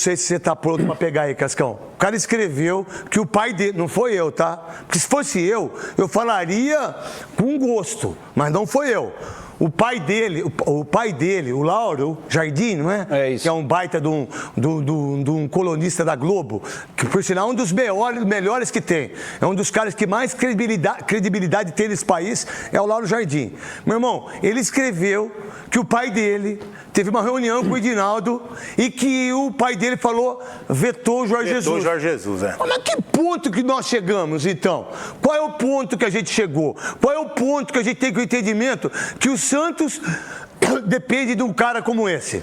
Não sei se você tá pronto para pegar aí, Cascão. O cara escreveu que o pai dele... Não foi eu, tá? Porque se fosse eu falaria com gosto, mas não foi eu. O pai dele, o Lauro Jardim, não é? É isso. Que é um baita de um colunista da Globo, que por sinal é um dos melhores que tem. É um dos caras que mais credibilidade tem nesse país, é o Lauro Jardim. Meu irmão, ele escreveu que o pai dele teve uma reunião com o Edinaldo e que o pai dele falou, vetou o Jorge Jesus. Vetou o Jorge Jesus, é. Mas que ponto que nós chegamos, então? Qual é o ponto que a gente chegou? Qual é o ponto que a gente tem com o entendimento que o Santos depende de um cara como esse?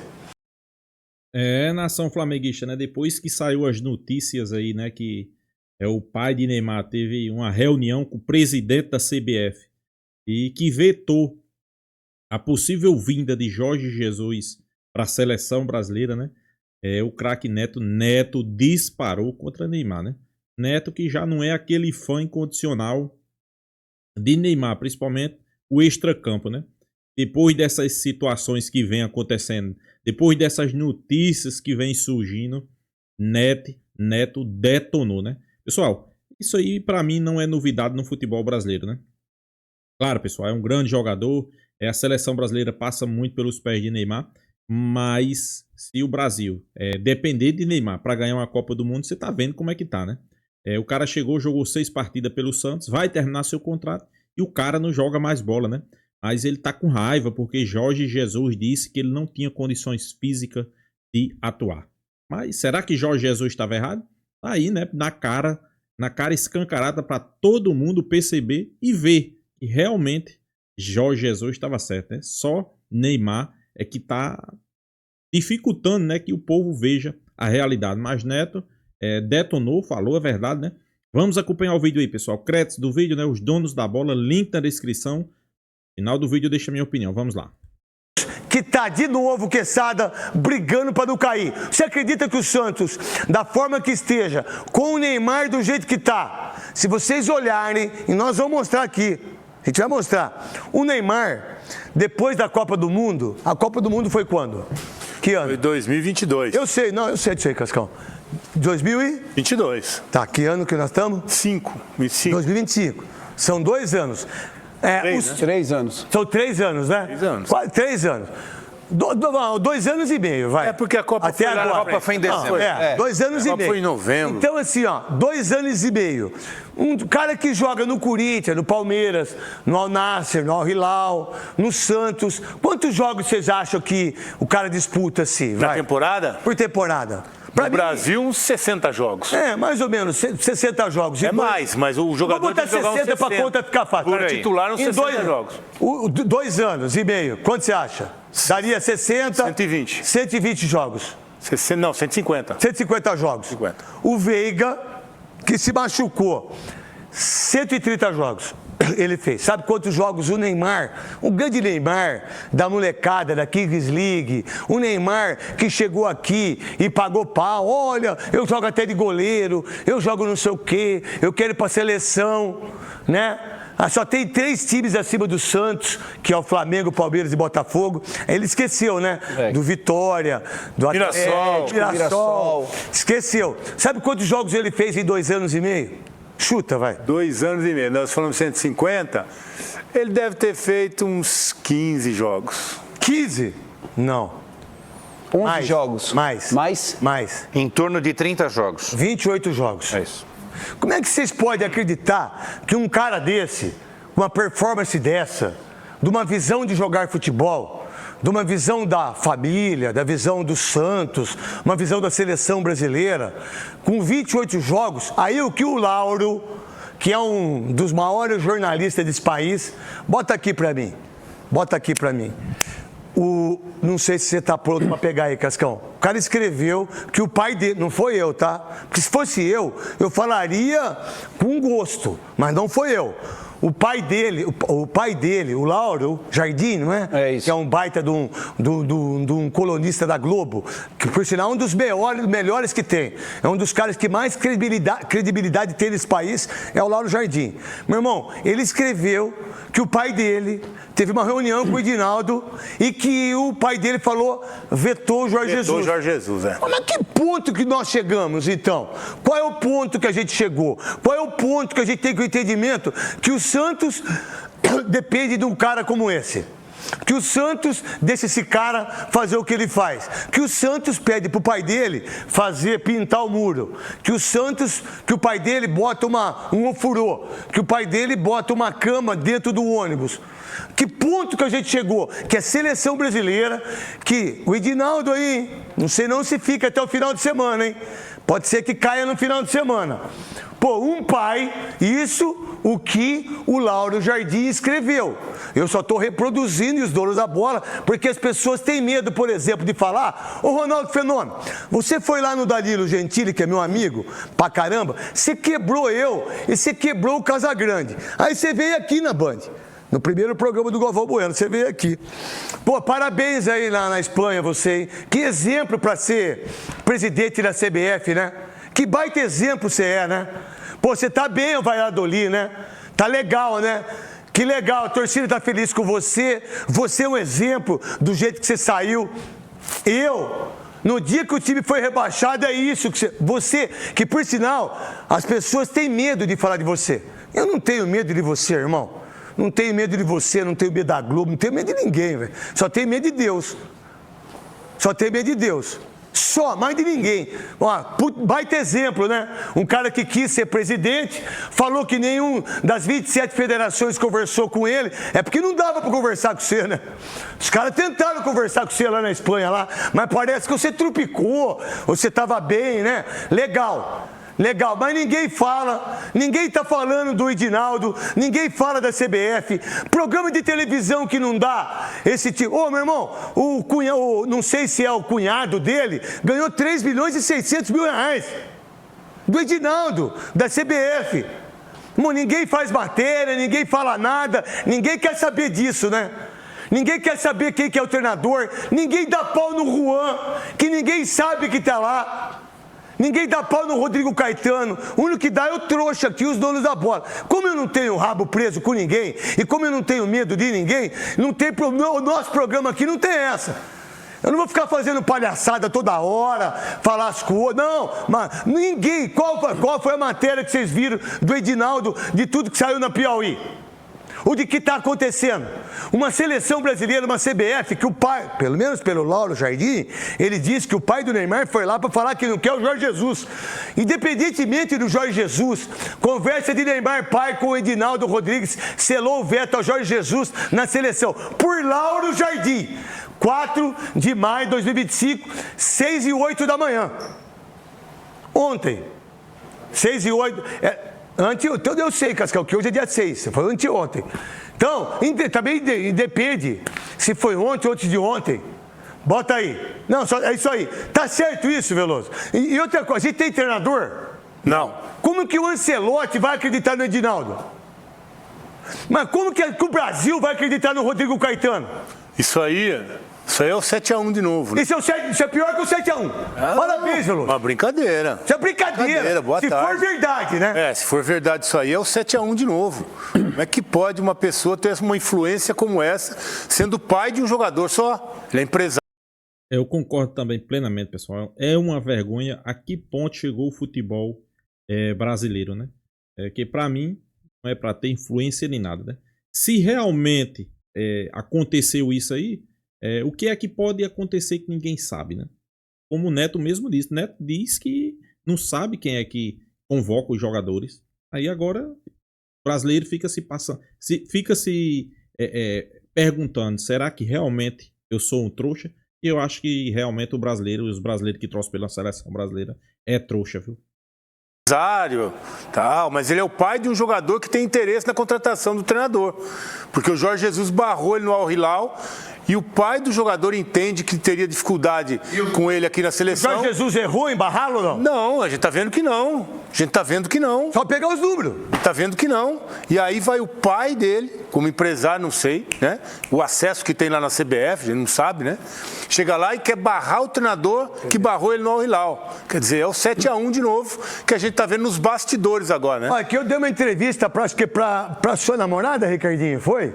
Nação flamenguista, né? Depois que saiu as notícias aí, né, que o pai de Neymar teve uma reunião com o presidente da CBF e que vetou a possível vinda de Jorge Jesus para a seleção brasileira, né? O craque Neto disparou contra Neymar, né? Neto que já não é aquele fã incondicional de Neymar, principalmente o extracampo, né? Depois dessas situações que vem acontecendo, depois dessas notícias que vem surgindo, Neto detonou, né? Pessoal, isso aí para mim não é novidade no futebol brasileiro, né? Claro, pessoal, é um grande jogador, a seleção brasileira passa muito pelos pés de Neymar, mas se o Brasil depender de Neymar para ganhar uma Copa do Mundo, você tá vendo como é que tá, né? O cara chegou, jogou 6 partidas pelo Santos, vai terminar seu contrato e o cara não joga mais bola, né? Mas ele tá com raiva porque Jorge Jesus disse que ele não tinha condições físicas de atuar. Mas será que Jorge Jesus estava errado? Tá aí, né? Na cara escancarada para todo mundo perceber e ver que realmente Jorge Jesus estava certo, né? Só Neymar é que tá dificultando, né, que o povo veja a realidade. Mas Neto detonou, falou a verdade, né? Vamos acompanhar o vídeo aí, pessoal. Créditos do vídeo, né? Os donos da bola, link na descrição. Final do vídeo deixa a minha opinião. Vamos lá. Que tá de novo, Quesada, brigando para não cair. Você acredita que o Santos, da forma que esteja, com o Neymar do jeito que tá, se vocês olharem, e nós vamos mostrar aqui, a gente vai mostrar, o Neymar, depois da Copa do Mundo, a Copa do Mundo foi quando? Que ano? Foi 2022. Eu sei disso aí, Cascão. 2022. Tá, que ano que nós estamos? 2025. São 2 anos. 3 anos. São 3 anos, né? 3 anos. Quase 3 anos. 2 anos e meio, vai. É porque a Copa até foi, agora. a Copa foi em dezembro. 2 anos e meio. A Copa foi em novembro. Então, assim, 2 anos e meio. Um cara que joga no Corinthians, no Palmeiras, no Al Nassr, no Al Hilal, no Santos. Quantos jogos vocês acham que o cara disputa assim? Na temporada? Por temporada. No Brasil, uns 60 jogos. Mais ou menos, 60 jogos. Mais, mas o jogador tem que jogar 60 para a conta ficar fácil. Para titular, uns 60 jogos. 2 anos e meio, quanto você acha? Daria 60? 120. 120 jogos. Não, 150. 150 jogos. 50. O Veiga, que se machucou, 130 jogos. Ele fez. Sabe quantos jogos o Neymar, o grande Neymar da molecada da Kings League, o Neymar que chegou aqui e pagou pau, olha, eu jogo até de goleiro, eu jogo não sei o quê, eu quero ir para a seleção, né? Só tem 3 times acima do Santos, que é o Flamengo, Palmeiras e Botafogo. Ele esqueceu, né? Do Vitória, do Mirassol. Esqueceu. Sabe quantos jogos ele fez em 2 anos e meio? Chuta, vai. 2 anos e meio. Nós falamos 150. Ele deve ter feito uns 15 jogos. 15? Não. 11 jogos. Mais. Em torno de 30 jogos. 28 jogos. É isso. Como é que vocês podem acreditar que um cara desse, uma performance dessa, de uma visão de jogar futebol, de uma visão da família, da visão do Santos, uma visão da seleção brasileira, com 28 jogos, aí o que o Lauro, que é um dos maiores jornalistas desse país, bota aqui para mim. Não sei se você está pronto para pegar aí, Cascão. O cara escreveu que o pai dele... Não foi eu, tá? Porque se fosse eu falaria com gosto, mas não foi eu. o pai dele, o Lauro Jardim, não é? É isso. Que é um baita de um colunista da Globo, que por sinal é um dos melhores que tem. É um dos caras que mais credibilidade tem nesse país, é o Lauro Jardim. Meu irmão, ele escreveu que o pai dele teve uma reunião com o Edinaldo e que o pai dele vetou o Jorge Jesus. Jorge Jesus, é. Mas que ponto que nós chegamos, então? Qual é o ponto que a gente chegou? Qual é o ponto que a gente tem com o entendimento que o Santos depende de um cara como esse? Que o Santos deixa esse cara fazer o que ele faz. Que o Santos pede pro pai dele pintar o muro. Que o pai dele bota um ofurô. Que o pai dele bota uma cama dentro do ônibus. Que ponto que a gente chegou? Que a seleção brasileira, que o Edinaldo aí, não sei não se fica até o final de semana, hein? Pode ser que caia no final de semana. Pô, um pai, isso o que o Lauro Jardim escreveu. Eu só estou reproduzindo os donos da bola, porque as pessoas têm medo, por exemplo, de falar: ô Ronaldo Fenômeno, você foi lá no Danilo Gentili, que é meu amigo, pra caramba, você quebrou eu e você quebrou o Casagrande. Aí você veio aqui na Band. No primeiro programa do Galvão Bueno, você veio aqui. Pô, parabéns aí lá na Espanha, você, hein? Que exemplo para ser presidente da CBF, né? Que baita exemplo você é, né? Pô, você tá bem, o Valladolid, né? Tá legal, né? Que legal, a torcida tá feliz com você. Você é um exemplo do jeito que você saiu. No dia que o time foi rebaixado, é isso que você, que por sinal, as pessoas têm medo de falar de você. Eu não tenho medo de você, irmão. Não tenho medo de você, não tenho medo da Globo, não tenho medo de ninguém, velho. Só tenho medo de Deus. Só tenho medo de Deus. Só, mais de ninguém. Ó, baita exemplo, né? Um cara que quis ser presidente, falou que nenhum das 27 federações conversou com ele, é porque não dava para conversar com você, né? Os caras tentaram conversar com você lá na Espanha, mas parece que você trupicou, você estava bem, né? Legal, mas ninguém está falando do Edinaldo, ninguém fala da CBF, programa de televisão que não dá esse tipo. Ô, meu irmão, não sei se é o cunhado dele, ganhou 3 milhões e 600 mil reais do Edinaldo, da CBF. Irmão, ninguém faz matéria, ninguém fala nada, ninguém quer saber disso, né? Ninguém quer saber quem que é o treinador, ninguém dá pau no Juan, que ninguém sabe que está lá. Ninguém dá pau no Rodrigo Caetano. O único que dá é o trouxa aqui, os donos da bola. Como eu não tenho rabo preso com ninguém, e como eu não tenho medo de ninguém, não tem o nosso programa aqui não tem essa. Eu não vou ficar fazendo palhaçada toda hora, falar as coisas. Não, mas ninguém. Qual foi a matéria que vocês viram do Edinaldo, de tudo que saiu na Piauí? O de que está acontecendo? Uma seleção brasileira, uma CBF, que o pai, pelo menos pelo Lauro Jardim, ele disse que o pai do Neymar foi lá para falar que não quer o Jorge Jesus. Independentemente do Jorge Jesus, conversa de Neymar pai com o Edinaldo Rodrigues, selou o veto ao Jorge Jesus na seleção, por Lauro Jardim. 4 de maio de 2025, 6 e 8 da manhã. Ontem, 6 e 8... Então eu sei, Cascal, que hoje é dia 6, foi anteontem. Então, também depende se foi ontem ou antes de ontem. Bota aí. Não, é isso aí. Tá certo isso, Veloso? E outra coisa, a gente tem treinador? Não. Como que o Ancelotti vai acreditar no Edinaldo? Mas como que o Brasil vai acreditar no Rodrigo Caetano? Isso aí é o 7-1 de novo. Né? Isso é pior que o 7-1. Parabéns, Veloso. Uma brincadeira. Isso é brincadeira. Boa se tarde. for verdade, né? Se for verdade isso aí, é o 7-1 de novo. Como é que pode uma pessoa ter uma influência como essa, sendo pai de um jogador só? Ele é empresário. Eu concordo também plenamente, pessoal. É uma vergonha a que ponto chegou o futebol brasileiro, né? Que para mim não é para ter influência nem nada, né? Se realmente aconteceu isso aí, o que é que pode acontecer que ninguém sabe, né? Como o Neto mesmo disse. Neto diz que não sabe quem é que convoca os jogadores. Aí agora o brasileiro fica se perguntando, será que realmente eu sou um trouxa? E eu acho que realmente os brasileiros que torcem pela seleção brasileira é trouxa, viu? empresário, tal, mas ele é o pai de um jogador que tem interesse na contratação do treinador. Porque o Jorge Jesus barrou ele no Al Hilal e o pai do jogador entende que teria dificuldade com ele aqui na seleção. O Jorge Jesus errou em barrá-lo ou não? Não, a gente tá vendo que não. A gente tá vendo que não. Só pegar os números. Tá vendo que não. E aí vai o pai dele, como empresário, não sei, né? O acesso que tem lá na CBF, a gente não sabe, né? Chega lá e quer barrar o treinador que barrou ele no Al Hilal. Quer dizer, é o 7-1 de novo que a gente tá vendo nos bastidores agora, né? Olha, que eu dei uma entrevista pra sua namorada, Ricardinho, foi?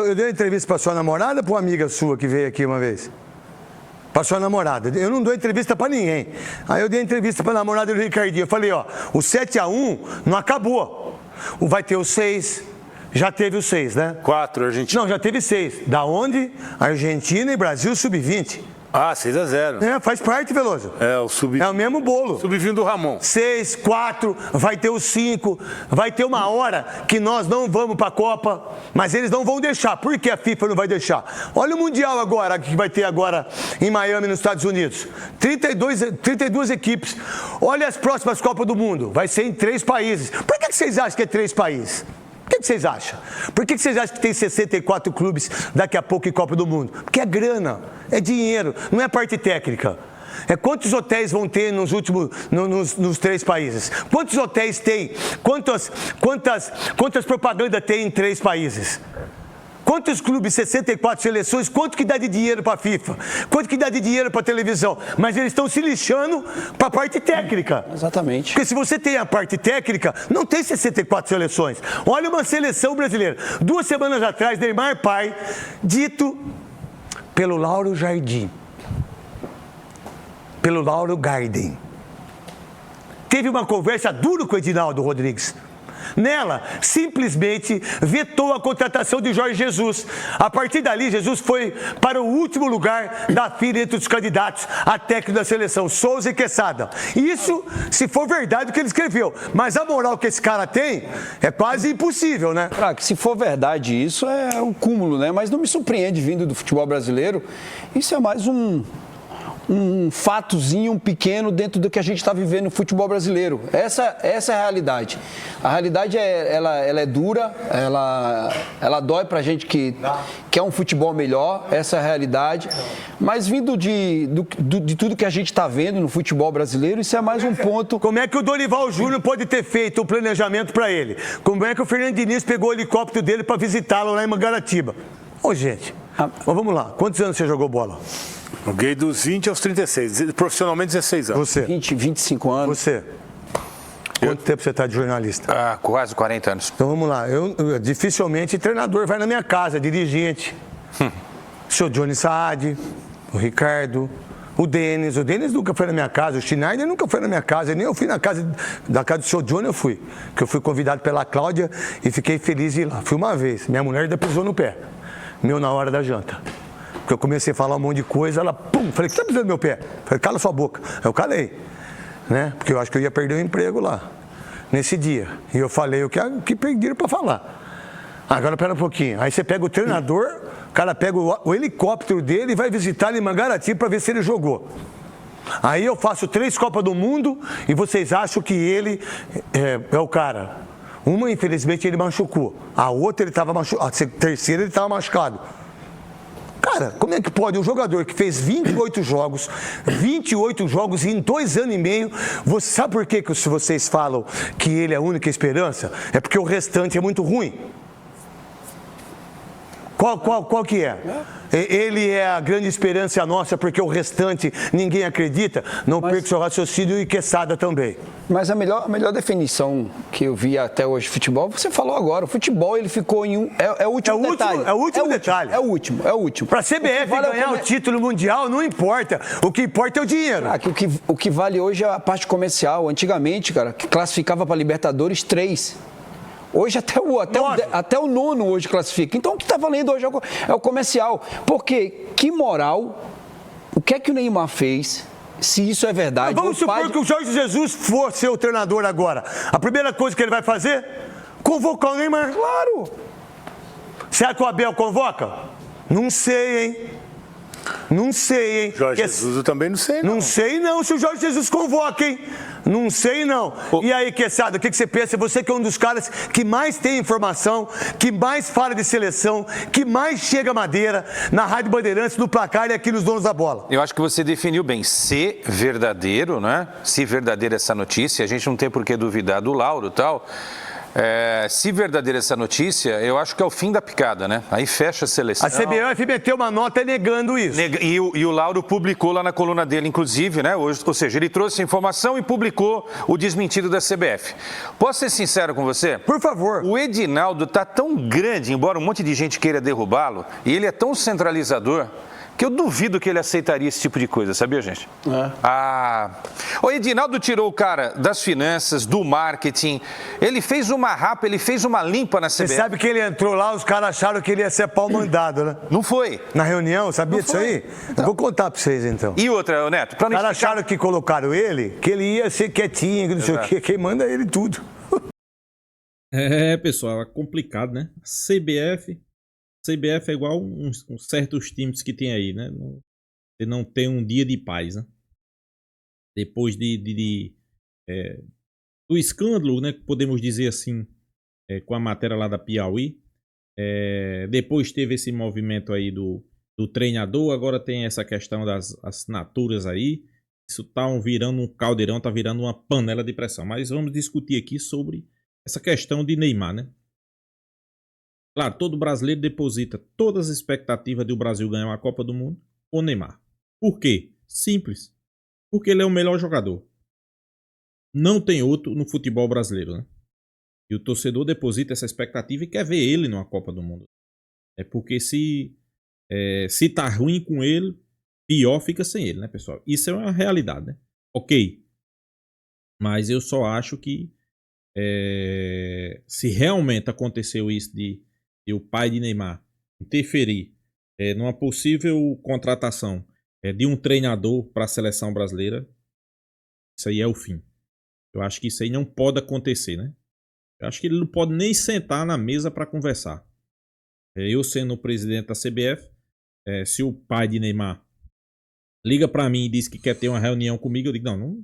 Eu dei uma entrevista pra sua namorada ou pra uma amiga sua que veio aqui uma vez? Pra sua namorada. Eu não dou entrevista pra ninguém. Aí eu dei entrevista pra namorada do Ricardinho. Eu falei, ó, o 7-1 não acabou. Vai ter o 6. Já teve o 6, né? 4, Argentina. Não, já teve 6. Da onde? Argentina e Brasil sub-20. Ah, 6-0. É, faz parte, Veloso. É, o sub... É o mesmo bolo. Sub-20 do Ramon. 6, 4, vai ter o 5, vai ter uma hora que nós não vamos para a Copa, mas eles não vão deixar. Por que a FIFA não vai deixar? Olha o Mundial agora, que vai ter agora em Miami, nos Estados Unidos. 32 equipes. Olha as próximas Copas do Mundo. Vai ser em 3 países. Por que vocês acham que é 3 países? O que vocês acham? Por que vocês acham que tem 64 clubes daqui a pouco em Copa do Mundo? Porque é grana, é dinheiro, não é parte técnica. É quantos hotéis vão ter nos 3 países? Quantos hotéis tem? Quantas propagandas tem em 3 países? Quantos clubes, 64 seleções, quanto que dá de dinheiro para a FIFA? Quanto que dá de dinheiro para a televisão? Mas eles estão se lixando para a parte técnica. Exatamente. Porque se você tem a parte técnica, não tem 64 seleções. Olha uma seleção brasileira. 2 semanas atrás, Neymar pai, dito pelo Lauro Jardim, pelo Lauro Garden, teve uma conversa dura com o Edinaldo Rodrigues. Nela, simplesmente vetou a contratação de Jorge Jesus. A partir dali, Jesus foi para o último lugar da fila entre os candidatos a técnico da seleção, Souza e Quesada. Isso, se for verdade, o que ele escreveu. Mas a moral que esse cara tem é quase impossível, né? Craque, se for verdade isso, é um cúmulo, né? Mas não me surpreende vindo do futebol brasileiro. Isso é mais um fatozinho pequeno dentro do que a gente está vivendo no futebol brasileiro. Essa é a realidade. A realidade ela é dura, ela dói pra gente que quer um futebol melhor, essa é a realidade. Mas vindo de tudo que a gente está vendo no futebol brasileiro, isso é mais um ponto. Como é que o Dorival Júnior pode ter feito o planejamento para ele? Como é que o Fernando Diniz pegou o helicóptero dele para visitá-lo lá em Mangaratiba? Ô, gente, mas vamos lá. Quantos anos você jogou bola? Joguei dos 20 aos 36, profissionalmente 16 anos. Você? 25 anos. Você? Quanto tempo você está de jornalista? Quase 40 anos. Então vamos lá. Eu dificilmente treinador vai na minha casa, dirigente. O senhor Johnny Saad, o Ricardo, o Denis. O Denis nunca foi na minha casa, o Schneider nunca foi na minha casa, nem eu fui na casa do senhor Johnny, eu fui. Que eu fui convidado pela Cláudia e fiquei feliz de ir lá. Fui uma vez. Minha mulher ainda pisou no pé. Meu na hora da janta. Porque eu comecei a falar um monte de coisa, ela, pum, falei, o que você tá pisando no meu pé? Falei, cala sua boca. Eu calei, né? Porque eu acho que eu ia perder o emprego lá, nesse dia. E eu falei o que perderam para falar. Agora, pera um pouquinho. Aí você pega o treinador, o cara pega o helicóptero dele e vai visitar ele em Mangaratiba para ver se ele jogou. Aí eu faço 3 Copas do Mundo e vocês acham que ele é o cara. Uma, infelizmente, ele machucou. A outra, ele estava machucado. A terceira, ele estava machucado. Cara, como é que pode um jogador que fez 28 jogos em 2 anos e meio, você sabe por que vocês falam que ele é a única esperança? É porque o restante é muito ruim. Qual que é? Ele é a grande esperança nossa porque o restante ninguém acredita? Não perca seu raciocínio e Quesada também. Mas a melhor definição que eu vi até hoje de futebol, você falou agora, o futebol ele ficou em é o último detalhe. É o último detalhe. É o último. Para a CBF ganhar o título mundial não importa, o que importa é o dinheiro. O que vale hoje é a parte comercial. Antigamente, cara, que classificava para Libertadores 3. Hoje até o 9º hoje classifica. Então o que está valendo hoje é o comercial. Porque que moral, o que é que o Neymar fez, se isso é verdade? Vamos supor que o Jorge Jesus for ser o treinador agora. A primeira coisa que ele vai fazer? Convocar o Neymar. Claro. Será que o Abel convoca? Não sei, hein? Não sei, hein? Jorge Que- Jesus, eu também não sei, não. Não sei não se o Jorge Jesus convoca, hein? Não sei não. E aí, Quesada, o que você pensa? Você que é um dos caras que mais tem informação, que mais fala de seleção, que mais chega a madeira na Rádio Bandeirantes, no Placar e aqui nos Donos da Bola. Eu acho que você definiu bem. Se verdadeiro, né? Se verdadeira essa notícia, a gente não tem por que duvidar do Lauro e tal. Se verdadeira essa notícia, eu acho que é o fim da picada, né? Aí fecha a seleção. A CBF meteu uma nota negando isso. E o Lauro publicou lá na coluna dele, inclusive, né? Ou seja, ele trouxe a informação e publicou o desmentido da CBF. Posso ser sincero com você? Por favor. O Edinaldo tá tão grande, embora um monte de gente queira derrubá-lo, e ele é tão centralizador, que eu duvido que ele aceitaria esse tipo de coisa, sabia, gente? O Edinaldo tirou o cara das finanças, do marketing, ele fez uma rapa, ele fez uma limpa na CBF. Você sabe que ele entrou lá, os caras acharam que ele ia ser pau mandado, né? Não foi. Na reunião, sabia disso aí? Eu vou contar pra vocês, então. E outra, Neto, pra Os não caras explicar... acharam que colocaram ele, que ele ia ser quietinho, que não sei o quê. Quem manda é ele tudo. Pessoal, é complicado, né? CBF é igual uns certos times que tem aí, né? Você não tem um dia de paz, né? Depois do escândalo, né? Podemos dizer assim, com a matéria lá da Piauí. Depois teve esse movimento aí do treinador, agora tem essa questão das assinaturas aí. Isso tá virando um caldeirão, tá virando uma panela de pressão. Mas vamos discutir aqui sobre essa questão de Neymar, né? Claro, todo brasileiro deposita todas as expectativas de o Brasil ganhar uma Copa do Mundo com o Neymar. Por quê? Simples. Porque ele é o melhor jogador. Não tem outro no futebol brasileiro, né? E o torcedor deposita essa expectativa e quer ver ele numa Copa do Mundo. É porque se tá ruim com ele, pior fica sem ele, né, pessoal? Isso é uma realidade, né? Ok. Mas eu só acho que se realmente aconteceu isso de o pai de Neymar interferir numa possível contratação de um treinador para a seleção brasileira, isso aí é o fim. Eu acho que isso aí não pode acontecer, né? Eu acho que ele não pode nem sentar na mesa para conversar. Eu sendo o presidente da CBF, se o pai de Neymar liga para mim e diz que quer ter uma reunião comigo, eu digo, não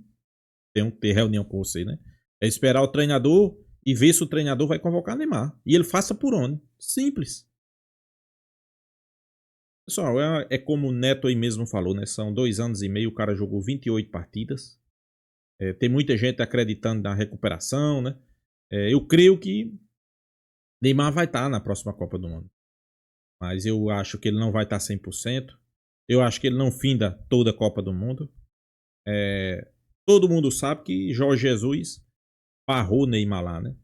tenho que ter reunião com você, né? É esperar o treinador e ver se o treinador vai convocar Neymar. E ele faça por onde. Simples. Pessoal, é como o Neto aí mesmo falou, né? São 2 anos e meio, o cara jogou 28 partidas. Tem muita gente acreditando na recuperação, né? Eu creio que Neymar vai estar na próxima Copa do Mundo. Mas eu acho que ele não vai estar 100%. Eu acho que ele não finda toda a Copa do Mundo. Todo mundo sabe que Jorge Jesus barrou Neymar lá, né?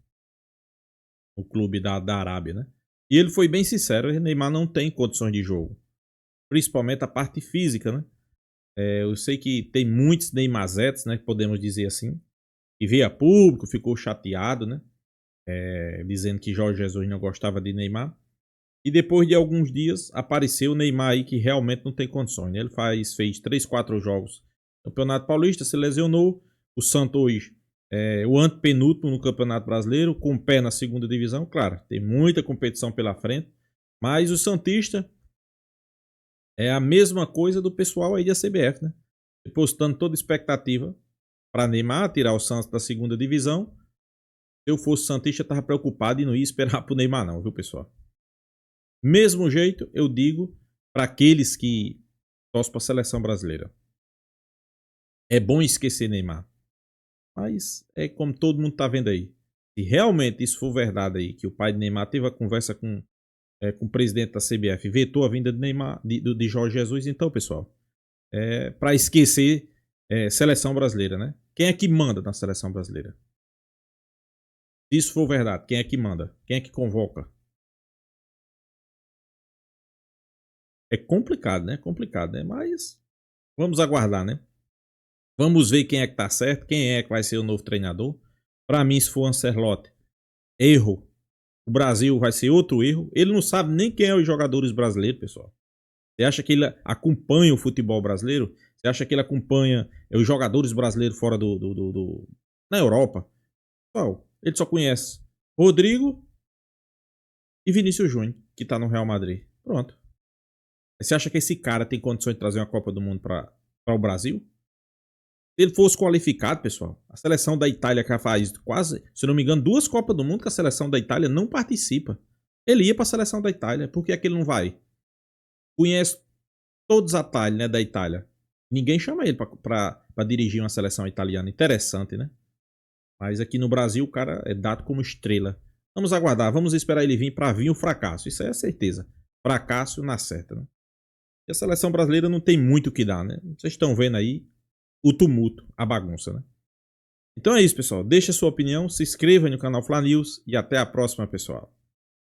O clube da Arábia, né? E ele foi bem sincero, o Neymar não tem condições de jogo. Principalmente a parte física, né? Eu sei que tem muitos Neymazetes, né? Podemos dizer assim. E veio a público, ficou chateado, né? Dizendo que Jorge Jesus não gostava de Neymar. E depois de alguns dias, apareceu o Neymar aí que realmente não tem condições, né? Ele fez 3, 4 jogos no Campeonato Paulista, se lesionou. O Santos hoje o antepenúltimo no Campeonato Brasileiro, com o pé na segunda divisão. Claro, tem muita competição pela frente, mas o santista é a mesma coisa do pessoal aí da CBF, né? Depositando toda expectativa para Neymar tirar o Santos da segunda divisão. Se eu fosse santista, eu estava preocupado e não ia esperar pro Neymar não, viu, pessoal? Mesmo jeito, eu digo para aqueles que torcem para a seleção brasileira. É bom esquecer Neymar. Mas é como todo mundo tá vendo aí. Se realmente isso for verdade aí, que o pai de Neymar teve a conversa com o presidente da CBF, vetou a vinda de Neymar, de Jorge Jesus, então, pessoal, para esquecer seleção brasileira, né? Quem é que manda na seleção brasileira? Se isso for verdade, quem é que manda? Quem é que convoca? É complicado, né? Complicado, né? Mas vamos aguardar, né? Vamos ver quem é que tá certo, quem é que vai ser o novo treinador. Para mim, se for o Ancelotti, erro. O Brasil vai ser outro erro. Ele não sabe nem quem é os jogadores brasileiros, pessoal. Você acha que ele acompanha o futebol brasileiro? Você acha que ele acompanha os jogadores brasileiros fora na Europa? Pessoal, ele só conhece Rodrigo e Vinícius Júnior, que tá no Real Madrid. Pronto. Você acha que esse cara tem condições de trazer uma Copa do Mundo para o Brasil? Se ele fosse qualificado, pessoal, a seleção da Itália que faz quase, se não me engano, 2 Copas do Mundo que a seleção da Itália não participa. Ele ia para a seleção da Itália. Por que é que ele não vai? Conhece todos os atalhos, né, da Itália. Ninguém chama ele para dirigir uma seleção italiana. Interessante, né? Mas aqui no Brasil o cara é dado como estrela. Vamos aguardar, vamos esperar ele vir para vir o fracasso. Isso é certeza. Fracasso na certa, né? E a seleção brasileira não tem muito o que dar, né? Vocês estão vendo aí o tumulto, a bagunça, né? Então é isso, pessoal. Deixa a sua opinião, se inscreva no canal Fla News e até a próxima, pessoal.